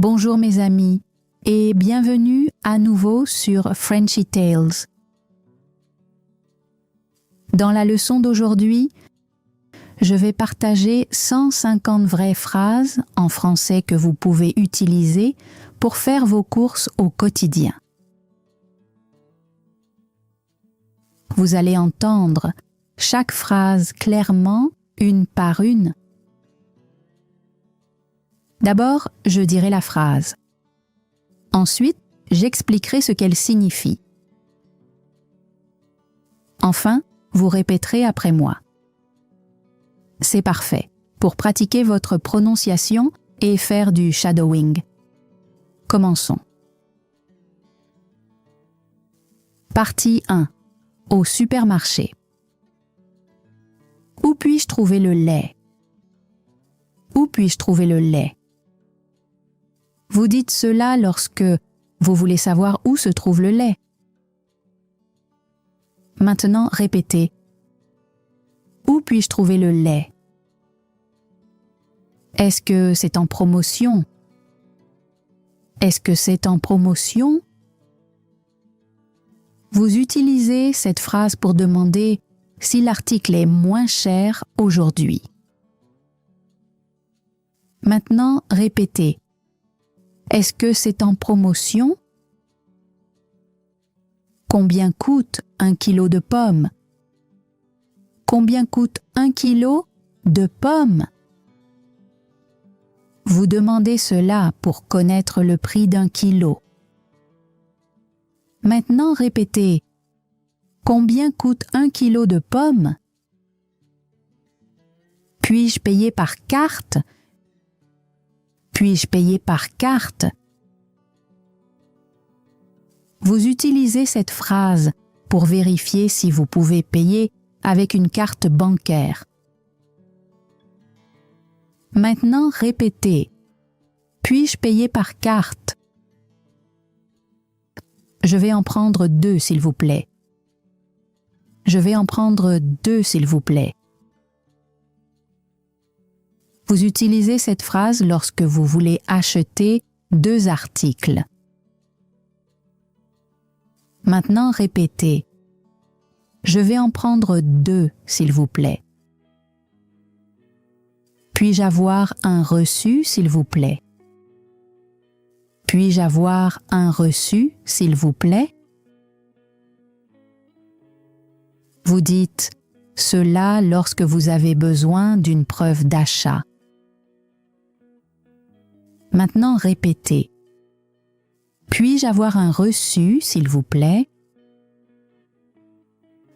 Bonjour mes amis et bienvenue à nouveau sur Frenchy Tales. Dans la leçon d'aujourd'hui, je vais partager 150 vraies phrases en français que vous pouvez utiliser pour faire vos courses au quotidien. Vous allez entendre chaque phrase clairement, une par une. D'abord, je dirai la phrase. Ensuite, j'expliquerai ce qu'elle signifie. Enfin, vous répéterez après moi. C'est parfait pour pratiquer votre prononciation et faire du shadowing. Commençons. Partie 1. Au supermarché. Où puis-je trouver le lait? Où puis-je trouver le lait? Vous dites cela lorsque vous voulez savoir où se trouve le lait. Maintenant, répétez. Où puis-je trouver le lait? Est-ce que c'est en promotion? Est-ce que c'est en promotion? Vous utilisez cette phrase pour demander si l'article est moins cher aujourd'hui. Maintenant, répétez. Est-ce que c'est en promotion? Combien coûte 1 kilo de pommes? Combien coûte 1 kilo de pommes? Vous demandez cela pour connaître le prix d'1 kilo. Maintenant, répétez. Combien coûte 1 kilo de pommes? Puis-je payer par carte? Puis-je payer par carte? Vous utilisez cette phrase pour vérifier si vous pouvez payer avec une carte bancaire. Maintenant, répétez. Puis-je payer par carte? Je vais en prendre 2, s'il vous plaît. Je vais en prendre 2, s'il vous plaît. Vous utilisez cette phrase lorsque vous voulez acheter 2 articles. Maintenant, répétez. Je vais en prendre 2, s'il vous plaît. Puis-je avoir un reçu, s'il vous plaît? Puis-je avoir un reçu, s'il vous plaît? Vous dites cela lorsque vous avez besoin d'une preuve d'achat. Maintenant, répétez. Puis-je avoir un reçu, s'il vous plaît?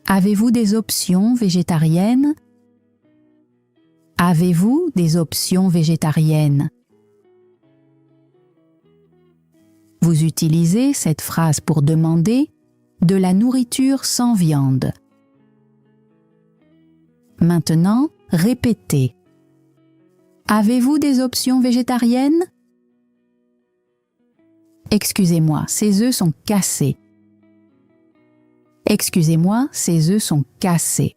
Avez-vous des options végétariennes? Avez-vous des options végétariennes? Vous utilisez cette phrase pour demander de la nourriture sans viande. Maintenant, répétez. Avez-vous des options végétariennes? Excusez-moi, ces œufs sont cassés. Excusez-moi, ces œufs sont cassés.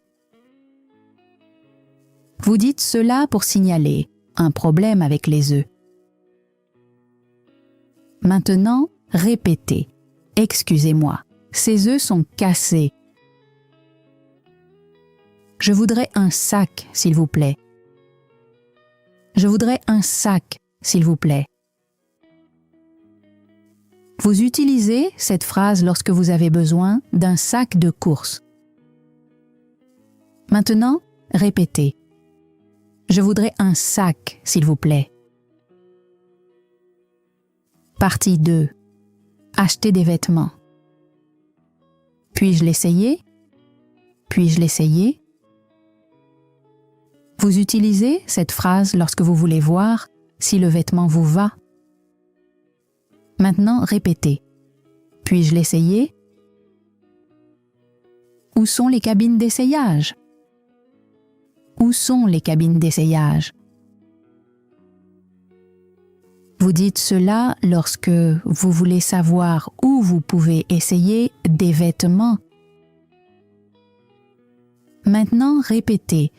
Vous dites cela pour signaler un problème avec les œufs. Maintenant, répétez. Excusez-moi, ces œufs sont cassés. Je voudrais un sac, s'il vous plaît. Je voudrais un sac, s'il vous plaît. Vous utilisez cette phrase lorsque vous avez besoin d'un sac de courses. Maintenant, répétez. Je voudrais un sac, s'il vous plaît. Partie 2. Acheter des vêtements. Puis-je l'essayer? Puis-je l'essayer? Vous utilisez cette phrase lorsque vous voulez voir si le vêtement vous va. Maintenant, répétez. Puis-je l'essayer? Où sont les cabines d'essayage? Où sont les cabines d'essayage? Vous dites cela lorsque vous voulez savoir où vous pouvez essayer des vêtements. Maintenant, répétez.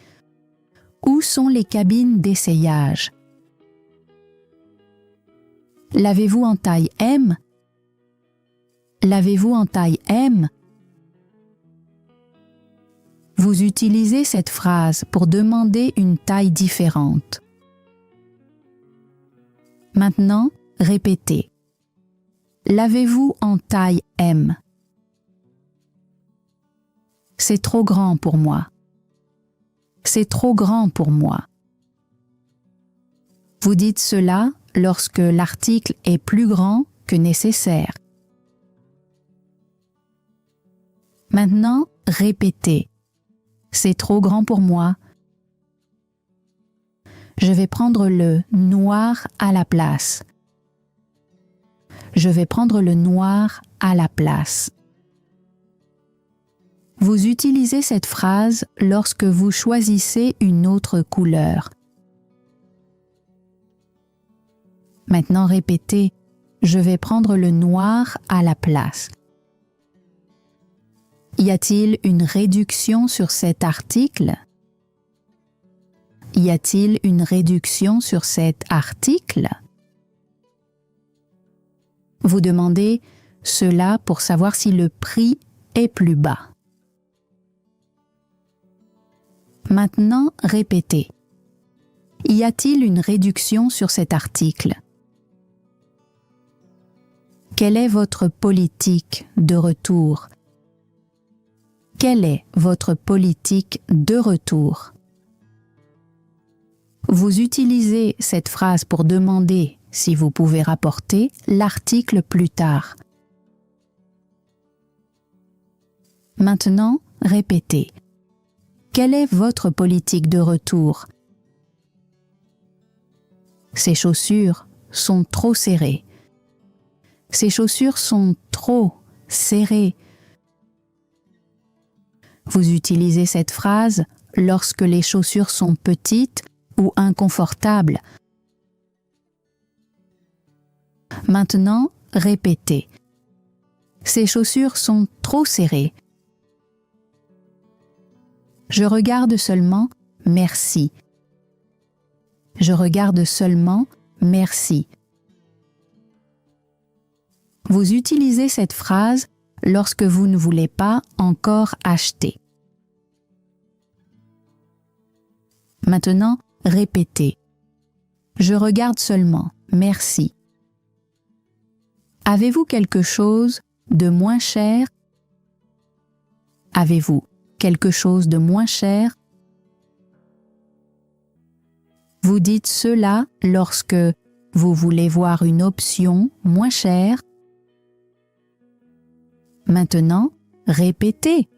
Où sont les cabines d'essayage? L'avez-vous en taille M? L'avez-vous en taille M? Vous utilisez cette phrase pour demander une taille différente. Maintenant, répétez. L'avez-vous en taille M? C'est trop grand pour moi. C'est trop grand pour moi. Vous dites cela lorsque l'article est plus grand que nécessaire. Maintenant, répétez. C'est trop grand pour moi. Je vais prendre le noir à la place. Je vais prendre le noir à la place. Vous utilisez cette phrase lorsque vous choisissez une autre couleur. Maintenant répétez « Je vais prendre le noir à la place ». Y a-t-il une réduction sur cet article? Y a-t-il une réduction sur cet article? Vous demandez cela pour savoir si le prix est plus bas. Maintenant, répétez. Y a-t-il une réduction sur cet article? Quelle est votre politique de retour? Quelle est votre politique de retour? Vous utilisez cette phrase pour demander si vous pouvez rapporter l'article plus tard. Maintenant, répétez. Quelle est votre politique de retour? Ces chaussures sont trop serrées. Ces chaussures sont trop serrées. Vous utilisez cette phrase lorsque les chaussures sont petites ou inconfortables. Maintenant, répétez. Ces chaussures sont trop serrées. Je regarde seulement merci. Je regarde seulement merci. Vous utilisez cette phrase lorsque vous ne voulez pas encore acheter. Maintenant, répétez. Je regarde seulement merci. Avez-vous quelque chose de moins cher? Avez-vous quelque chose de moins cher? Vous dites cela lorsque vous voulez voir une option moins chère. Maintenant, répétez.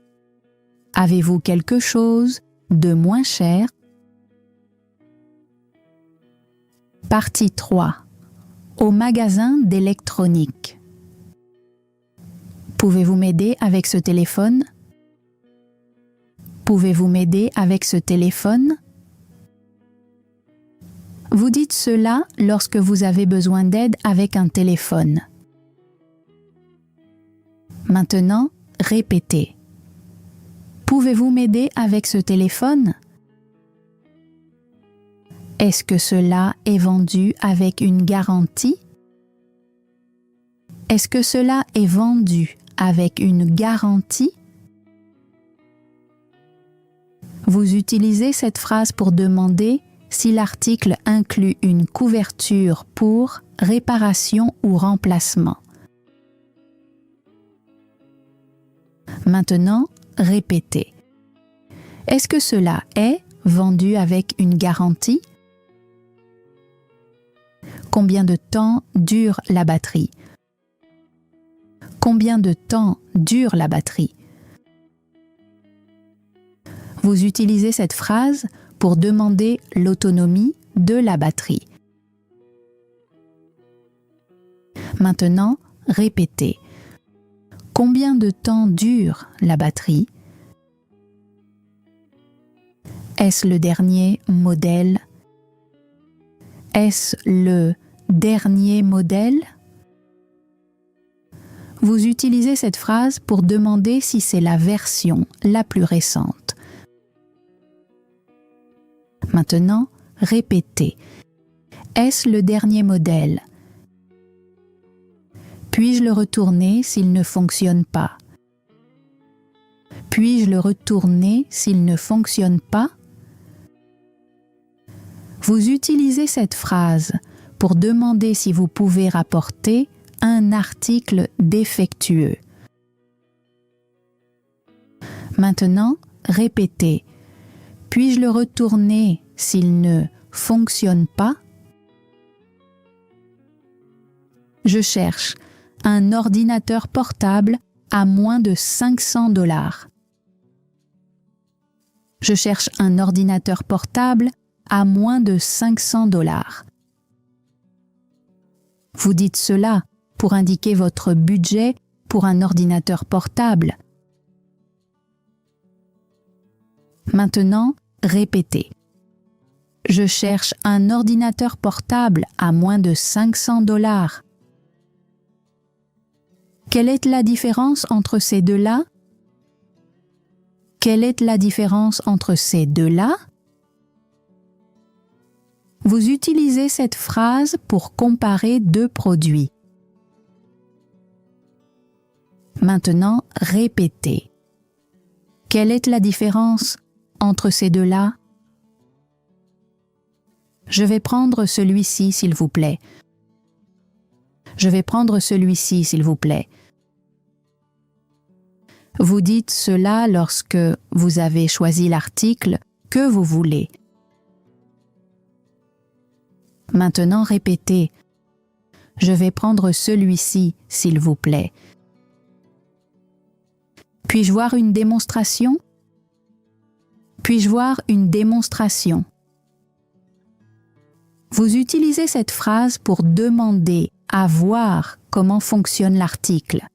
Avez-vous quelque chose de moins cher? Partie 3. Au magasin d'électronique. Pouvez-vous m'aider avec ce téléphone? Pouvez-vous m'aider avec ce téléphone? Vous dites cela lorsque vous avez besoin d'aide avec un téléphone. Maintenant, répétez. Pouvez-vous m'aider avec ce téléphone? Est-ce que cela est vendu avec une garantie? Est-ce que cela est vendu avec une garantie? Vous utilisez cette phrase pour demander si l'article inclut une couverture pour réparation ou remplacement. Maintenant, répétez. Est-ce que cela est vendu avec une garantie? Combien de temps dure la batterie? Combien de temps dure la batterie? Vous utilisez cette phrase pour demander l'autonomie de la batterie. Maintenant, répétez. Combien de temps dure la batterie? Est-ce le dernier modèle? Est-ce le dernier modèle? Vous utilisez cette phrase pour demander si c'est la version la plus récente. Maintenant, répétez. Est-ce le dernier modèle? Puis-je le retourner s'il ne fonctionne pas? Puis-je le retourner s'il ne fonctionne pas? Vous utilisez cette phrase pour demander si vous pouvez rapporter un article défectueux. Maintenant, répétez. Puis-je le retourner s'il ne fonctionne pas? Je cherche un ordinateur portable à moins de 500 $. Je cherche un ordinateur portable à moins de 500 $. Vous dites cela pour indiquer votre budget pour un ordinateur portable. Maintenant, répétez. Je cherche un ordinateur portable à moins de 500 $. Quelle est la différence entre ces deux-là? Quelle est la différence entre ces deux-là? Vous utilisez cette phrase pour comparer deux produits. Maintenant, répétez. Quelle est la différence entre ces deux-là? Je vais prendre celui-ci, s'il vous plaît. Je vais prendre celui-ci, s'il vous plaît. Vous dites cela lorsque vous avez choisi l'article que vous voulez. Maintenant, répétez. Je vais prendre celui-ci, s'il vous plaît. Puis-je voir une démonstration? Puis-je voir une démonstration? Vous utilisez cette phrase pour demander à voir comment fonctionne l'article.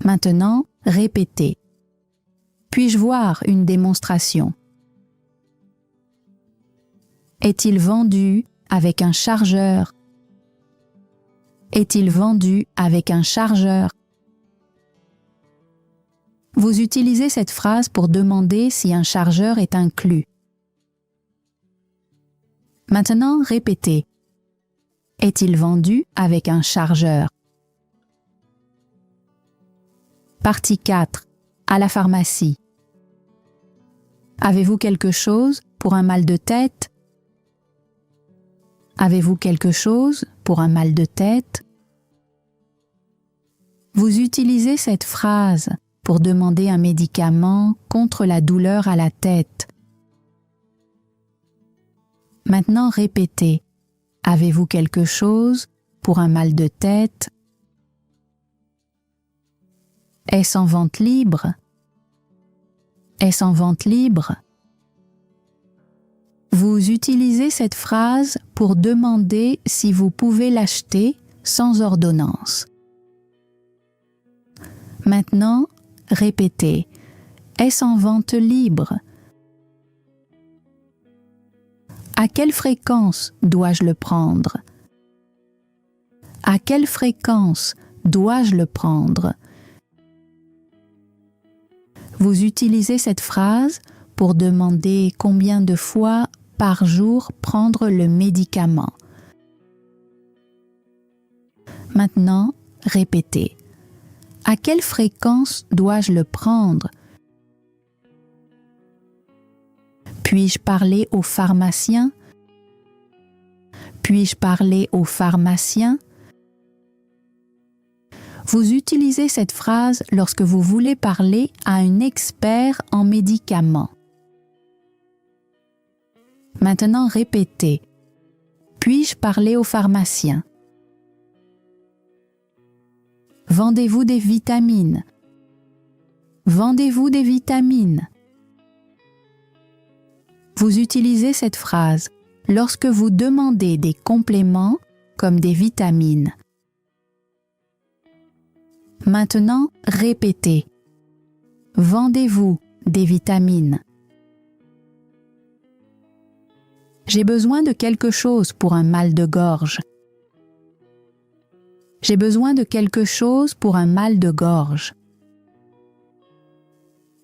Maintenant, répétez. Puis-je voir une démonstration? Est-il vendu avec un chargeur? Est-il vendu avec un chargeur? Vous utilisez cette phrase pour demander si un chargeur est inclus. Maintenant, répétez. Est-il vendu avec un chargeur? Partie 4. À la pharmacie. Avez-vous quelque chose pour un mal de tête? Avez-vous quelque chose pour un mal de tête? Vous utilisez cette phrase pour demander un médicament contre la douleur à la tête. Maintenant, répétez. Avez-vous quelque chose pour un mal de tête? Est-ce en vente libre? Est-ce en vente libre? Vous utilisez cette phrase pour demander si vous pouvez l'acheter sans ordonnance. Maintenant, répétez. Est-ce en vente libre? À quelle fréquence dois-je le prendre? À quelle fréquence dois-je le prendre? Vous utilisez cette phrase pour demander combien de fois par jour prendre le médicament. Maintenant, répétez. À quelle fréquence dois-je le prendre? Puis-je parler au pharmacien? Puis-je parler au pharmacien? Vous utilisez cette phrase lorsque vous voulez parler à un expert en médicaments. Maintenant, répétez. Puis-je parler au pharmacien? Vendez-vous des vitamines? Vendez-vous des vitamines? Vous utilisez cette phrase lorsque vous demandez des compléments comme des vitamines. Maintenant, répétez. Vendez-vous des vitamines? J'ai besoin de quelque chose pour un mal de gorge. J'ai besoin de quelque chose pour un mal de gorge.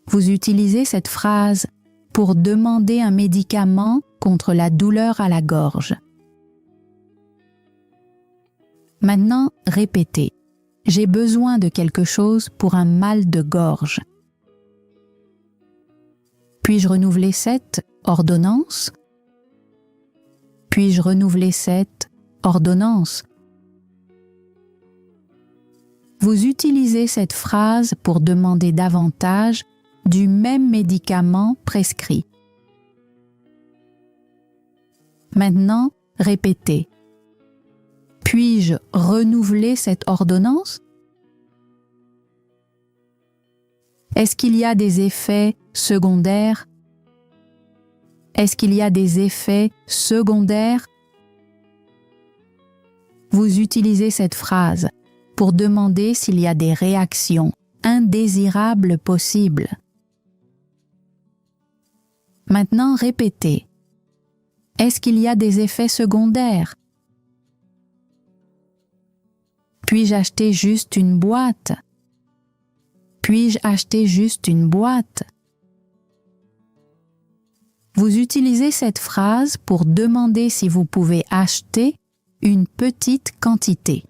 Vous utilisez cette phrase pour demander un médicament contre la douleur à la gorge. Maintenant, répétez. J'ai besoin de quelque chose pour un mal de gorge. Puis-je renouveler cette ordonnance? Puis-je renouveler cette ordonnance? Vous utilisez cette phrase pour demander davantage du même médicament prescrit. Maintenant, répétez. Puis-je renouveler cette ordonnance? Est-ce qu'il y a des effets secondaires? Est-ce qu'il y a des effets secondaires? Vous utilisez cette phrase pour demander s'il y a des réactions indésirables possibles. Maintenant, répétez. Est-ce qu'il y a des effets secondaires? Puis-je acheter juste une boîte? Puis-je acheter juste une boîte? Vous utilisez cette phrase pour demander si vous pouvez acheter une petite quantité.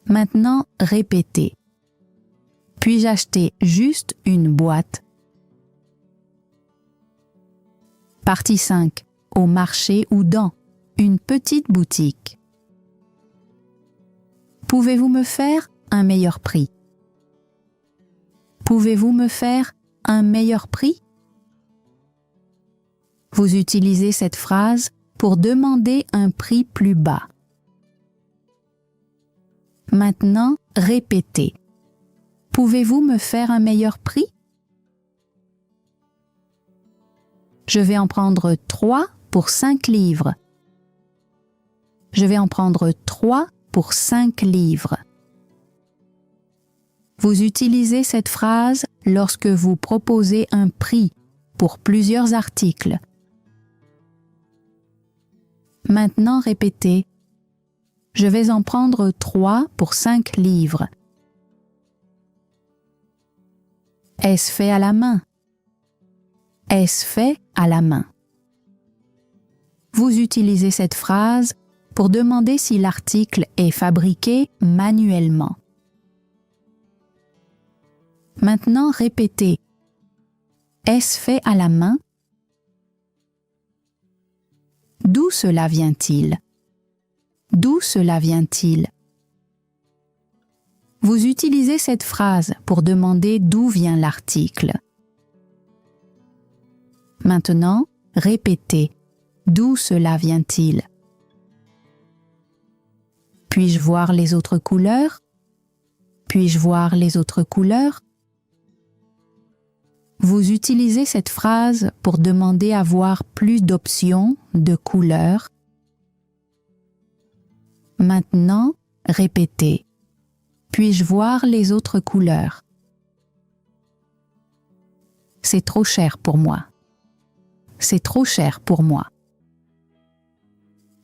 Maintenant, répétez. Puis-je acheter juste une boîte? Partie 5. Au marché ou dans une petite boutique. Pouvez-vous me faire un meilleur prix? Pouvez-vous me faire un meilleur prix? Vous utilisez cette phrase pour demander un prix plus bas. Maintenant, répétez. Pouvez-vous me faire un meilleur prix? Je vais en prendre 3 pour 5 livres. Je vais en prendre 3 pour 5 livres. Vous utilisez cette phrase lorsque vous proposez un prix pour plusieurs articles. Maintenant, répétez. Je vais en prendre 3 pour 5 livres. Est-ce fait à la main? Est-ce fait à la main? Vous utilisez cette phrase pour demander si l'article est fabriqué manuellement. Maintenant, répétez. Est-ce fait à la main? D'où cela vient-il? D'où cela vient-il? Vous utilisez cette phrase pour demander d'où vient l'article. Maintenant, répétez. D'où cela vient-il? Puis-je voir les autres couleurs? Puis-je voir les autres couleurs? Vous utilisez cette phrase pour demander à voir plus d'options de couleurs. Maintenant, répétez. Puis-je voir les autres couleurs? C'est trop cher pour moi. C'est trop cher pour moi.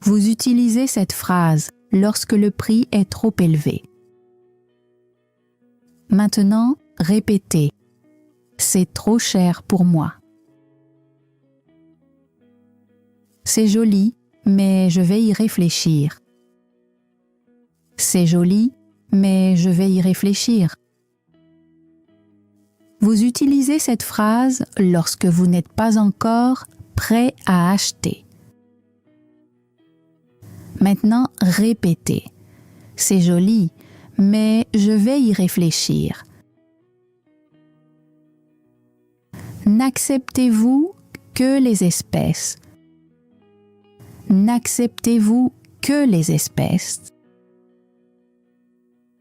Vous utilisez cette phrase lorsque le prix est trop élevé. Maintenant, répétez. C'est trop cher pour moi. C'est joli, mais je vais y réfléchir. C'est joli, mais je vais y réfléchir. Vous utilisez cette phrase lorsque vous n'êtes pas encore prêt à acheter. Maintenant, répétez. C'est joli, mais je vais y réfléchir. N'acceptez-vous que les espèces? N'acceptez-vous que les espèces?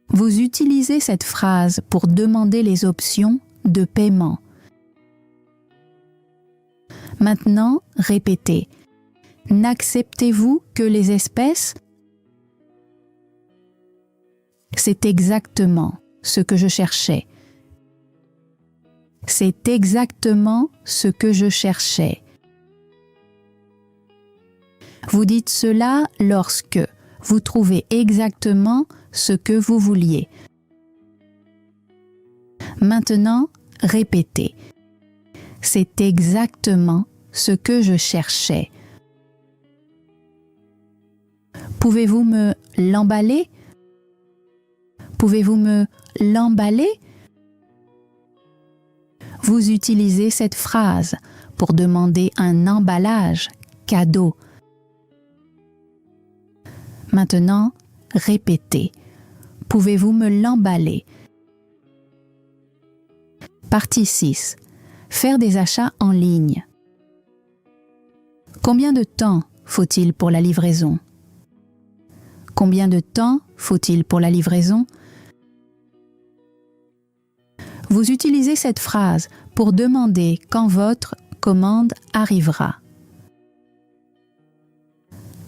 Vous utilisez cette phrase pour demander les options de paiement. Maintenant, répétez. N'acceptez-vous que les espèces? C'est exactement ce que je cherchais. C'est exactement ce que je cherchais. Vous dites cela lorsque vous trouvez exactement ce que vous vouliez. Maintenant, répétez. C'est exactement ce que je cherchais. Pouvez-vous me l'emballer? Pouvez-vous me l'emballer? Vous utilisez cette phrase pour demander un emballage, cadeau. Maintenant, répétez. Pouvez-vous me l'emballer? Partie 6. Faire des achats en ligne. Combien de temps faut-il pour la livraison? Combien de temps faut-il pour la livraison? Vous utilisez cette phrase pour demander quand votre commande arrivera.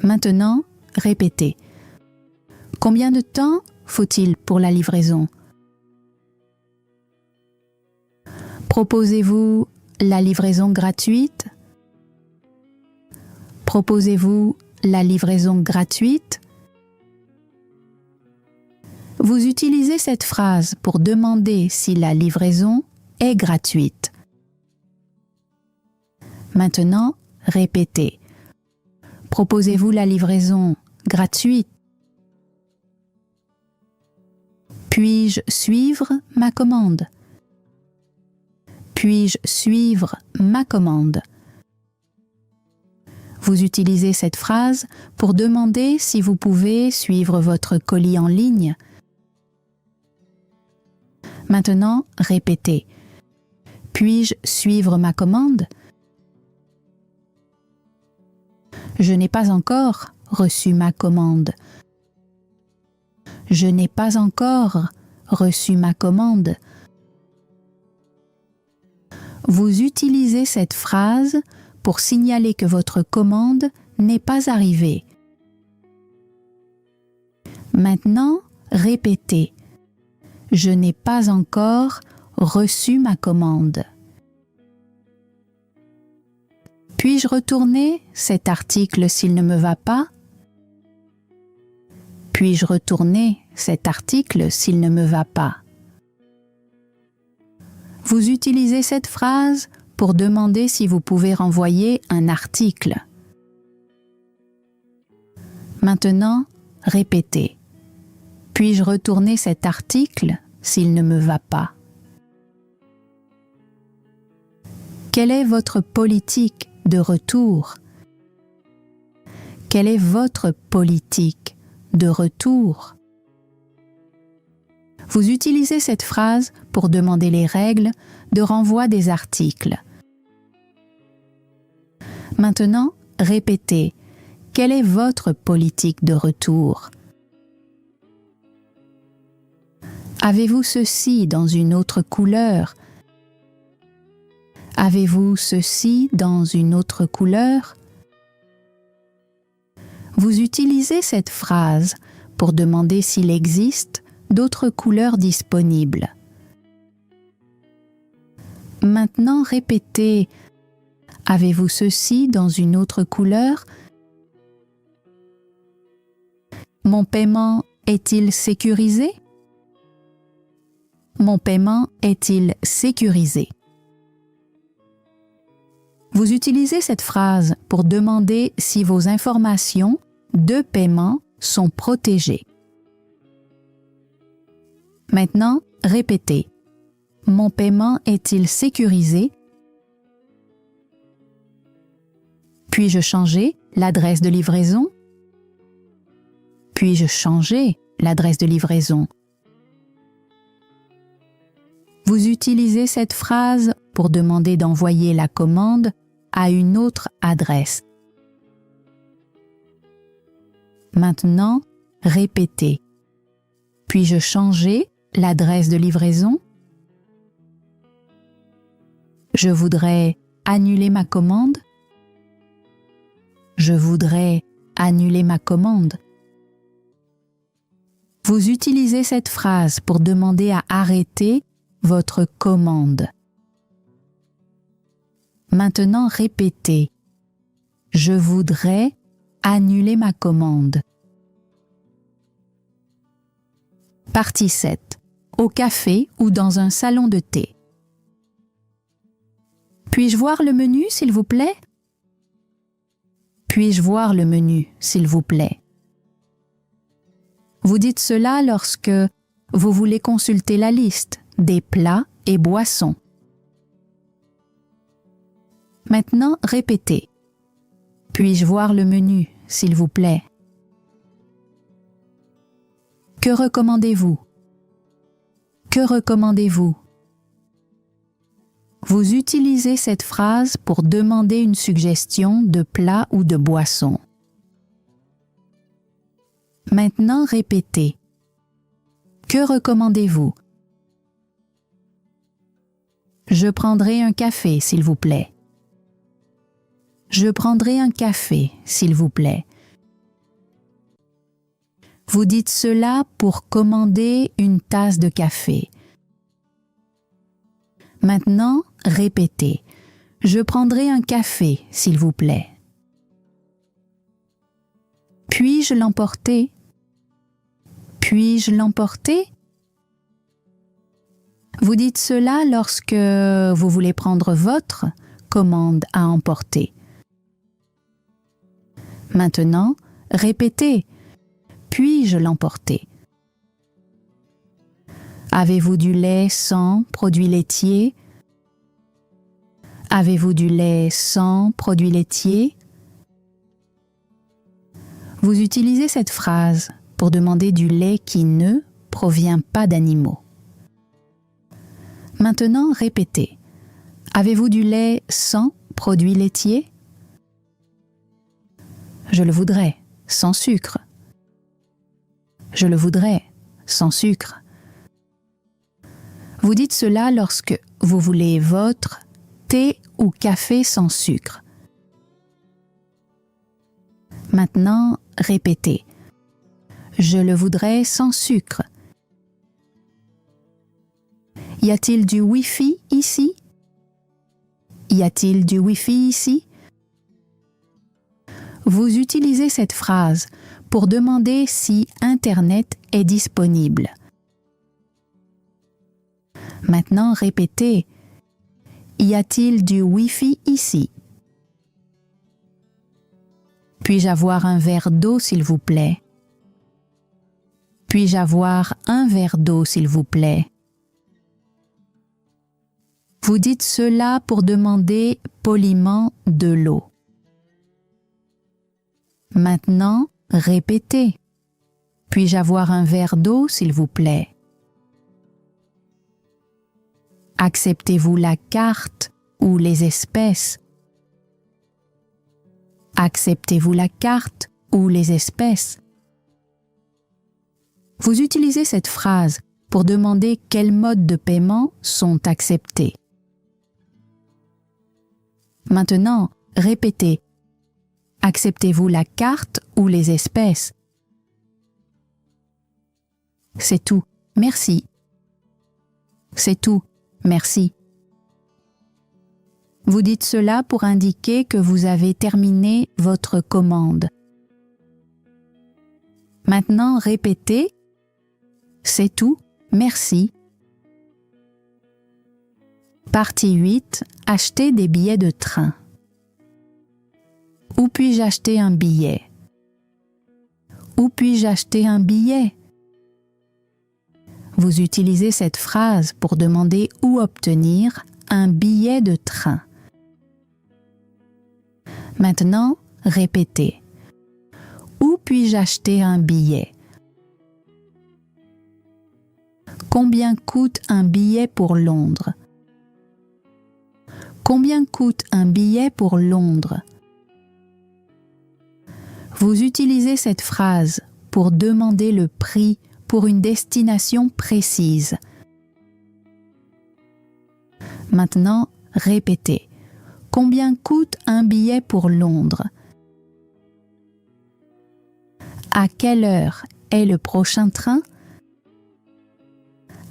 Maintenant, répétez. Combien de temps faut-il pour la livraison? Proposez-vous la livraison gratuite? Proposez-vous la livraison gratuite? Vous utilisez cette phrase pour demander si la livraison est gratuite. Maintenant, répétez. Proposez-vous la livraison gratuite? Puis-je suivre ma commande? Puis-je suivre ma commande? Vous utilisez cette phrase pour demander si vous pouvez suivre votre colis en ligne. Maintenant, répétez. Puis-je suivre ma commande? Je n'ai pas encore reçu ma commande. Je n'ai pas encore reçu ma commande. Vous utilisez cette phrase pour signaler que votre commande n'est pas arrivée. Maintenant, répétez. Je n'ai pas encore reçu ma commande. Puis-je retourner cet article s'il ne me va pas? Puis-je retourner cet article s'il ne me va pas? Vous utilisez cette phrase pour demander si vous pouvez renvoyer un article. Maintenant, répétez. Puis-je retourner cet article s'il ne me va pas? Quelle est votre politique de retour? Quelle est votre politique de retour? Vous utilisez cette phrase pour demander les règles de renvoi des articles. Maintenant, répétez. Quelle est votre politique de retour? Avez-vous ceci dans une autre couleur? Avez-vous ceci dans une autre couleur? Vous utilisez cette phrase pour demander s'il existe d'autres couleurs disponibles. Maintenant, répétez. Avez-vous ceci dans une autre couleur? Mon paiement est-il sécurisé? Mon paiement est-il sécurisé? Vous utilisez cette phrase pour demander si vos informations de paiement sont protégées. Maintenant, répétez. Mon paiement est-il sécurisé? Puis-je changer l'adresse de livraison? Puis-je changer l'adresse de livraison? Vous utilisez cette phrase pour demander d'envoyer la commande à une autre adresse. Maintenant, répétez. Puis-je changer l'adresse de livraison? Je voudrais annuler ma commande. Je voudrais annuler ma commande. Vous utilisez cette phrase pour demander à arrêter votre commande. Maintenant, répétez. Je voudrais annuler ma commande. Partie 7. Au café ou dans un salon de thé. Puis-je voir le menu, s'il vous plaît? Puis-je voir le menu, s'il vous plaît? Vous dites cela lorsque vous voulez consulter la liste des plats et boissons. Maintenant, répétez. Puis-je voir le menu, s'il vous plaît? Que recommandez-vous? Que recommandez-vous? Vous utilisez cette phrase pour demander une suggestion de plat ou de boisson. Maintenant, répétez. Que recommandez-vous? Je prendrai un café, s'il vous plaît. Je prendrai un café, s'il vous plaît. Vous dites cela pour commander une tasse de café. Maintenant, répétez. Je prendrai un café, s'il vous plaît. Puis-je l'emporter? Puis-je l'emporter? Vous dites cela lorsque vous voulez prendre votre commande à emporter. Maintenant, répétez. Puis-je l'emporter? Avez-vous du lait sans produits laitiers? Avez-vous du lait sans produits laitiers? Vous utilisez cette phrase pour demander du lait qui ne provient pas d'animaux. Maintenant, répétez. Avez-vous du lait sans produits laitiers? Je le voudrais, sans sucre. Je le voudrais, sans sucre. Vous dites cela lorsque vous voulez votre thé ou café sans sucre. Maintenant, répétez. Je le voudrais sans sucre. Y a-t-il du Wi-Fi ici? Y a-t-il du Wi-Fi ici? Vous utilisez cette phrase pour demander si Internet est disponible. Maintenant, répétez. Y a-t-il du Wi-Fi ici? Puis-je avoir un verre d'eau, s'il vous plaît? Puis-je avoir un verre d'eau, s'il vous plaît? Vous dites cela pour demander poliment de l'eau. Maintenant, répétez. Puis-je avoir un verre d'eau, s'il vous plaît? Acceptez-vous la carte ou les espèces? Acceptez-vous la carte ou les espèces? Vous utilisez cette phrase pour demander quels modes de paiement sont acceptés. Maintenant, répétez. Acceptez-vous la carte ou les espèces? C'est tout, merci. C'est tout, merci. Vous dites cela pour indiquer que vous avez terminé votre commande. Maintenant, répétez. C'est tout, merci. Partie 8. Acheter des billets de train. Où puis-je acheter un billet? Où puis-je acheter un billet? Vous utilisez cette phrase pour demander où obtenir un billet de train. Maintenant, répétez. Où puis-je acheter un billet? Combien coûte un billet pour Londres? Combien coûte un billet pour Londres? Vous utilisez cette phrase pour demander le prix pour une destination précise. Maintenant, répétez. Combien coûte un billet pour Londres? À quelle heure est le prochain train?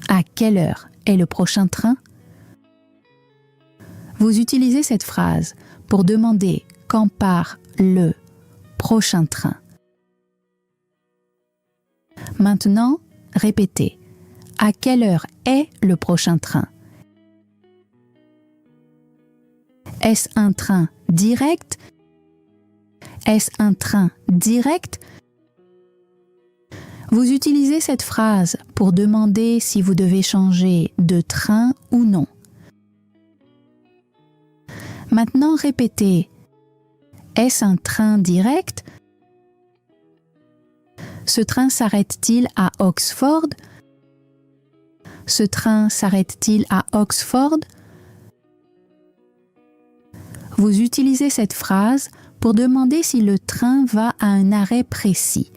À quelle heure est le prochain train? Vous utilisez cette phrase pour demander quand part le prochain train. Maintenant, répétez. À quelle heure est le prochain train? Est-ce un train direct? Est-ce un train direct? Vous utilisez cette phrase pour demander si vous devez changer de train ou non. Maintenant, répétez. Est-ce un train direct? Ce train s'arrête-t-il à Oxford? Ce train s'arrête-t-il à Oxford? Vous utilisez cette phrase pour demander si le train va à un arrêt précis.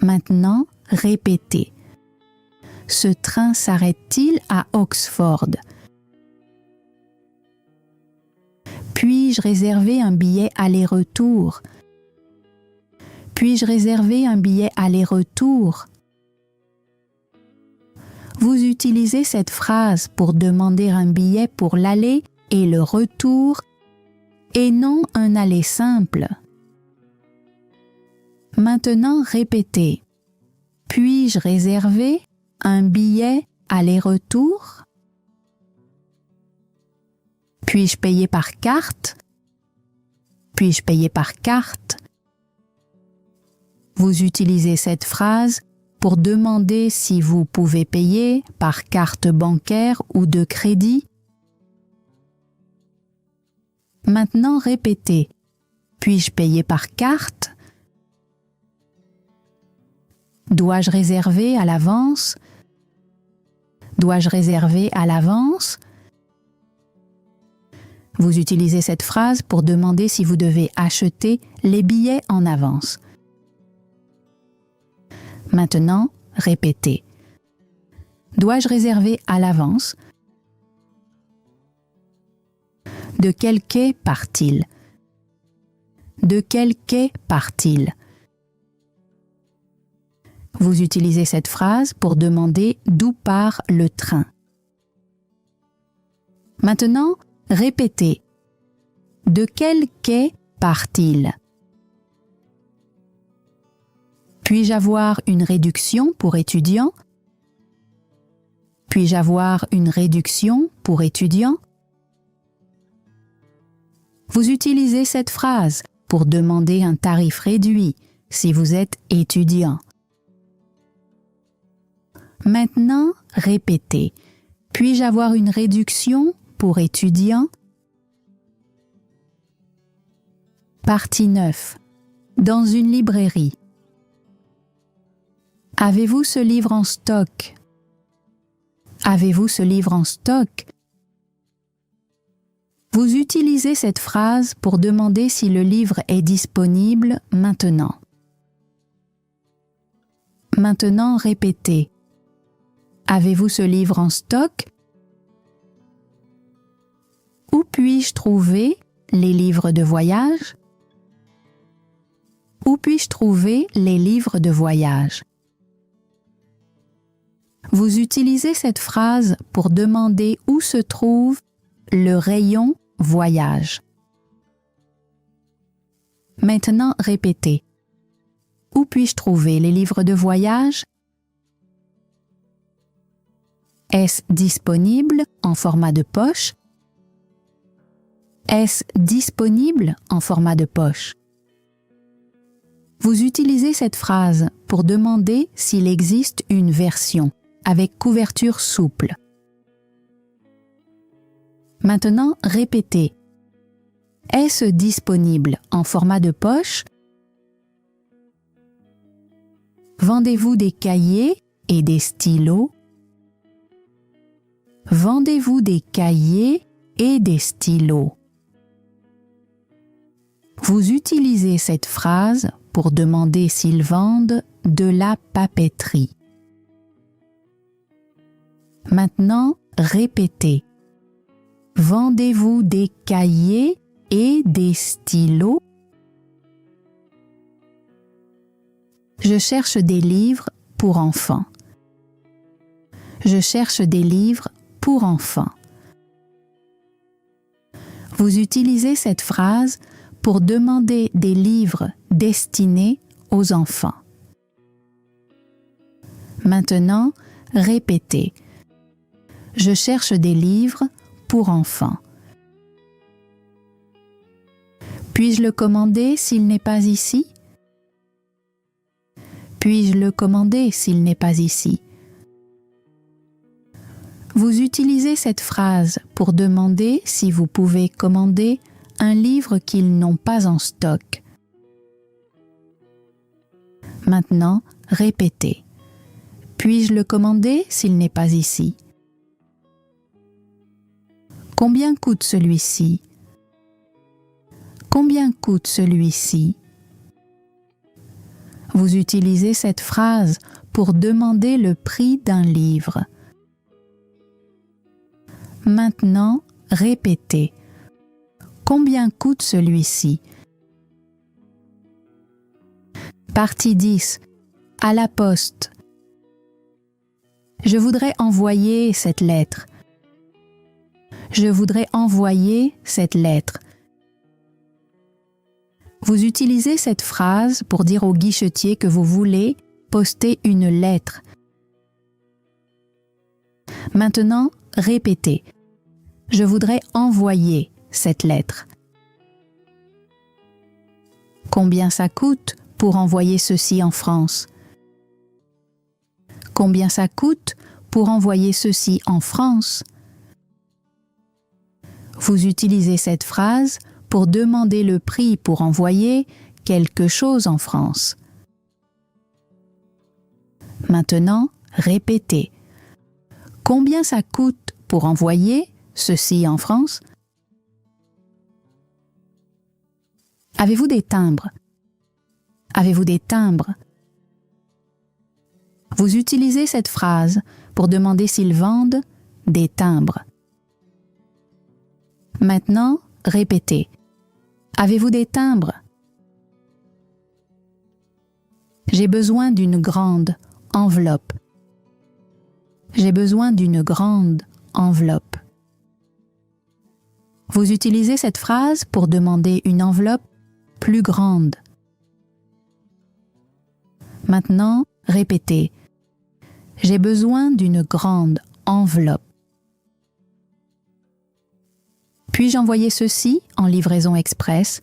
Maintenant, répétez. Ce train s'arrête-t-il à Oxford? Puis-je réserver un billet aller-retour? Puis-je réserver un billet aller-retour? Vous utilisez cette phrase pour demander un billet pour l'aller et le retour et non un aller simple. Maintenant, répétez. Puis-je réserver un billet aller-retour? Puis-je payer par carte? Puis-je payer par carte? Vous utilisez cette phrase pour demander si vous pouvez payer par carte bancaire ou de crédit. Maintenant, répétez. Puis-je payer par carte? Dois-je réserver à l'avance? Dois-je réserver à l'avance? Vous utilisez cette phrase pour demander si vous devez acheter les billets en avance. Maintenant, répétez. Dois-je réserver à l'avance? De quel quai part-il? De quel quai part-il? Vous utilisez cette phrase pour demander d'où part le train. Maintenant, répétez. De quel quai part-il? Puis-je avoir une réduction pour étudiants? Puis-je avoir une réduction pour étudiants? Vous utilisez cette phrase pour demander un tarif réduit si vous êtes étudiant. Maintenant, répétez. Puis-je avoir une réduction pour étudiants? Partie 9. Dans une librairie. Avez-vous ce livre en stock? Avez-vous ce livre en stock? Vous utilisez cette phrase pour demander si le livre est disponible maintenant. Maintenant, répétez. Avez-vous ce livre en stock? Où puis-je trouver les livres de voyage? Où puis-je trouver les livres de voyage? Vous utilisez cette phrase pour demander où se trouve le rayon voyage. Maintenant, répétez. Où puis-je trouver les livres de voyage? Est-ce disponible en format de poche? Est-ce disponible en format de poche? Vous utilisez cette phrase pour demander s'il existe une version avec couverture souple. Maintenant, répétez. Est-ce disponible en format de poche? Vendez-vous des cahiers et des stylos? Vendez-vous des cahiers et des stylos? Vous utilisez cette phrase pour demander s'ils vendent de la papeterie. Maintenant, répétez. Vendez-vous des cahiers et des stylos? Je cherche des livres pour enfants. Je cherche des livres pour enfants. Vous utilisez cette phrase pour demander des livres destinés aux enfants. Maintenant, répétez. Je cherche des livres pour enfants. Puis-je le commander s'il n'est pas ici? Puis-je le commander s'il n'est pas ici? Vous utilisez cette phrase pour demander si vous pouvez commander un livre qu'ils n'ont pas en stock. Maintenant, répétez. Puis-je le commander s'il n'est pas ici? Combien coûte celui-ci? Combien coûte celui-ci? Vous utilisez cette phrase pour demander le prix d'un livre. Maintenant, répétez. Combien coûte celui-ci? Partie 10. À la poste. Je voudrais envoyer cette lettre. Je voudrais envoyer cette lettre. Vous utilisez cette phrase pour dire au guichetier que vous voulez poster une lettre. Maintenant, répétez. Je voudrais envoyer cette lettre. Combien ça coûte pour envoyer ceci en France? Combien ça coûte pour envoyer ceci en France? Vous utilisez cette phrase pour demander le prix pour envoyer quelque chose en France. Maintenant, répétez. Combien ça coûte pour envoyer ceci en France? Avez-vous des timbres? Avez-vous des timbres? Vous utilisez cette phrase pour demander s'ils vendent des timbres. Maintenant, répétez. Avez-vous des timbres? J'ai besoin d'une grande enveloppe. J'ai besoin d'une grande enveloppe. Vous utilisez cette phrase pour demander une enveloppe plus grande. Maintenant, répétez. J'ai besoin d'une grande enveloppe. Puis-je envoyer ceci en livraison express?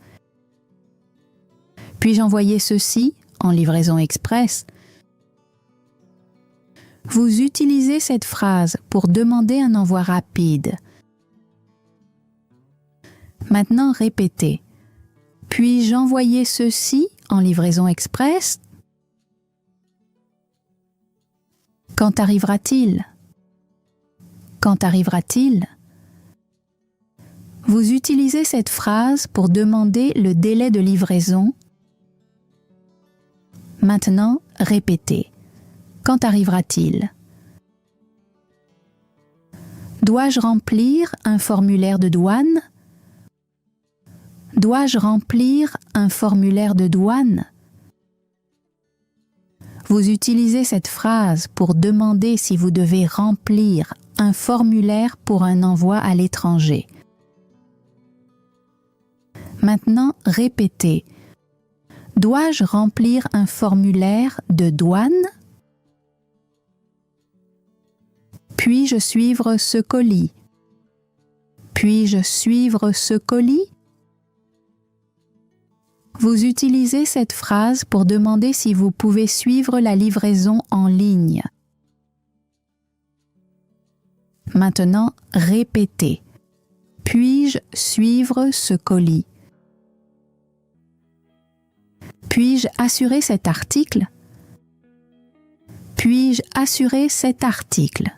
Puis-je envoyer ceci en livraison express? Vous utilisez cette phrase pour demander un envoi rapide. Maintenant, répétez. Puis-je envoyer ceci en livraison express? Quand arrivera-t-il? Quand arrivera-t-il? Vous utilisez cette phrase pour demander le délai de livraison. Maintenant, répétez. Quand arrivera-t-il? Dois-je remplir un formulaire de douane? Dois-je remplir un formulaire de douane? Vous utilisez cette phrase pour demander si vous devez remplir un formulaire pour un envoi à l'étranger. Maintenant, répétez. Dois-je remplir un formulaire de douane? Puis-je suivre ce colis? Puis-je suivre ce colis? Vous utilisez cette phrase pour demander si vous pouvez suivre la livraison en ligne. Maintenant, répétez. Puis-je suivre ce colis? Puis-je assurer cet article? Puis-je assurer cet article?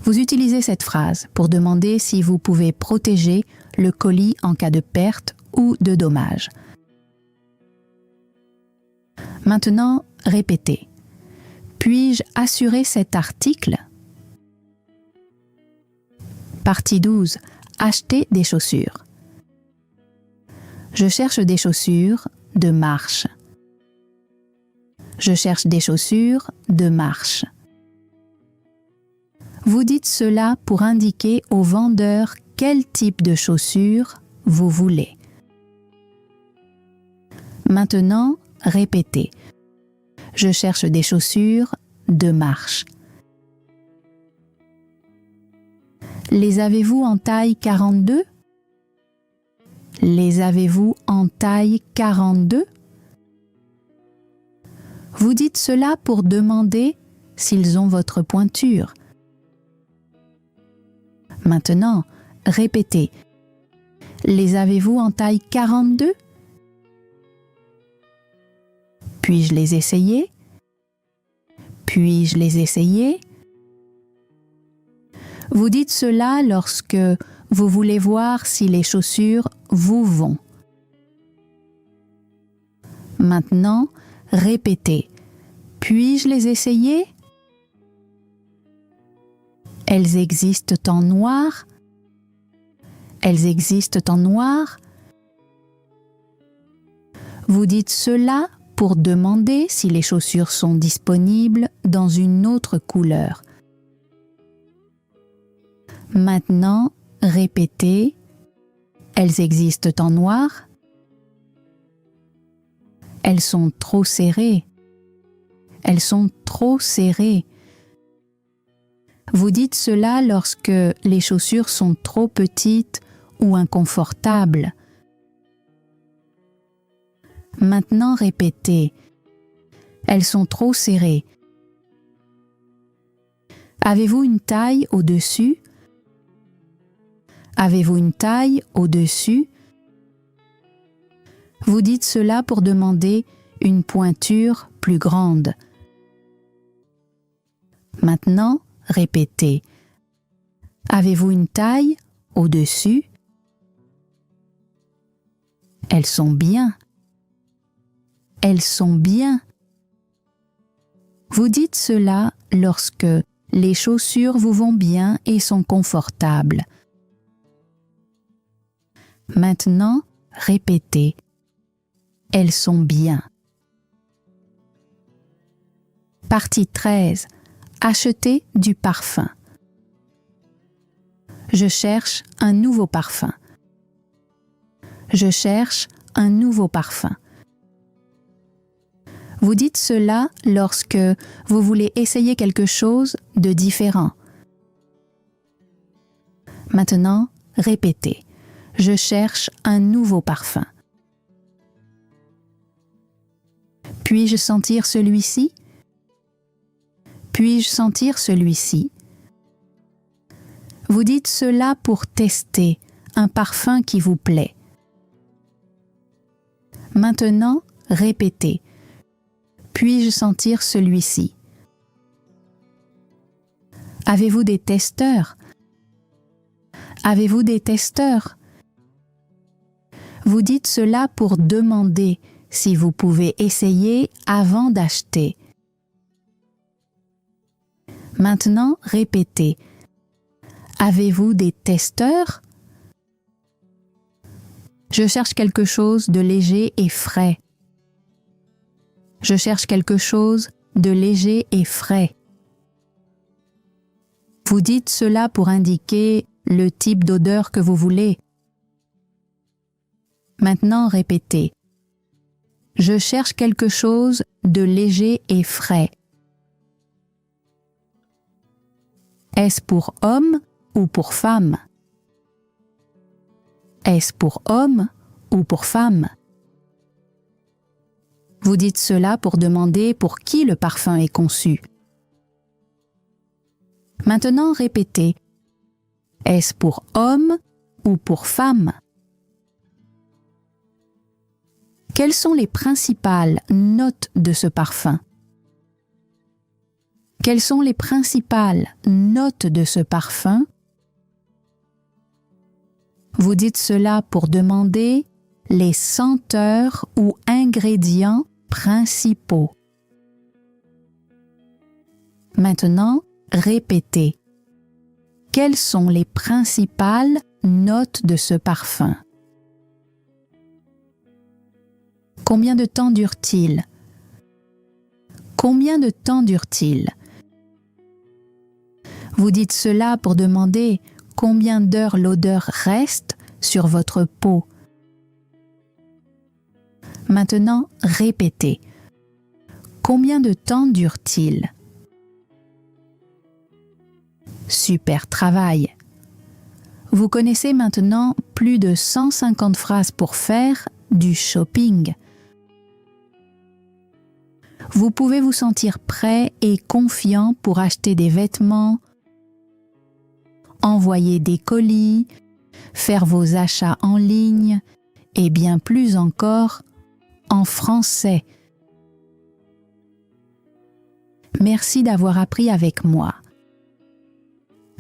Vous utilisez cette phrase pour demander si vous pouvez protéger le colis en cas de perte ou de dommage. Maintenant, répétez. Puis-je assurer cet article? Partie 12. Acheter des chaussures. Je cherche des chaussures de marche. Je cherche des chaussures de marche. Vous dites cela pour indiquer au vendeur quel type de chaussures vous voulez. Maintenant, répétez. Je cherche des chaussures de marche. Les avez-vous en taille 42? Les avez-vous en taille 42? Vous dites cela pour demander s'ils ont votre pointure. Maintenant, répétez. Les avez-vous en taille 42? Puis-je les essayer? Puis-je les essayer? Vous dites cela lorsque vous voulez voir si les chaussures vous vont. Maintenant, répétez. Puis-je les essayer? Elles existent en noir? Elles existent en noir? Vous dites cela pour demander si les chaussures sont disponibles dans une autre couleur. Maintenant, répétez. Elles existent en noir? Elles sont trop serrées. Elles sont trop serrées. Vous dites cela lorsque les chaussures sont trop petites ou inconfortables. Maintenant répétez. Elles sont trop serrées. Avez-vous une taille au-dessus? Avez-vous une taille au-dessus? Vous dites cela pour demander une pointure plus grande. Maintenant, répétez. Avez-vous une taille au-dessus? Elles sont bien. Elles sont bien. Vous dites cela lorsque les chaussures vous vont bien et sont confortables. Maintenant, répétez. Elles sont bien. Partie 13. Acheter du parfum. Je cherche un nouveau parfum. Je cherche un nouveau parfum. Vous dites cela lorsque vous voulez essayer quelque chose de différent. Maintenant, répétez. Je cherche un nouveau parfum. Puis-je sentir celui-ci? Puis-je sentir celui-ci? Vous dites cela pour tester un parfum qui vous plaît. Maintenant, répétez. Puis-je sentir celui-ci? Avez-vous des testeurs? Avez-vous des testeurs? Vous dites cela pour demander si vous pouvez essayer avant d'acheter. Maintenant, répétez. Avez-vous des testeurs? Je cherche quelque chose de léger et frais. Je cherche quelque chose de léger et frais. Vous dites cela pour indiquer le type d'odeur que vous voulez. Maintenant, répétez. Je cherche quelque chose de léger et frais. Est-ce pour homme ou pour femme? Est-ce pour homme ou pour femme? Vous dites cela pour demander pour qui le parfum est conçu. Maintenant, répétez. Est-ce pour homme ou pour femme? Quelles sont les principales notes de ce parfum? Quelles sont les principales notes de ce parfum? Vous dites cela pour demander les senteurs ou ingrédients principaux. Maintenant, répétez. Quelles sont les principales notes de ce parfum? Combien de temps dure-t-il? Combien de temps dure-t-il? Vous dites cela pour demander combien d'heures l'odeur reste sur votre peau. Maintenant, répétez. Combien de temps dure-t-il? Super travail! Vous connaissez maintenant plus de 150 phrases pour faire du shopping. Vous pouvez vous sentir prêt et confiant pour acheter des vêtements, envoyer des colis, faire vos achats en ligne et bien plus encore en français. Merci d'avoir appris avec moi.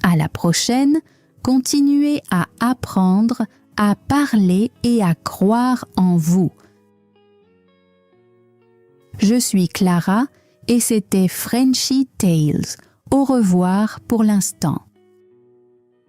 À la prochaine, continuez à apprendre, à parler et à croire en vous. Je suis Clara et c'était Frenchy Tales. Au revoir pour l'instant.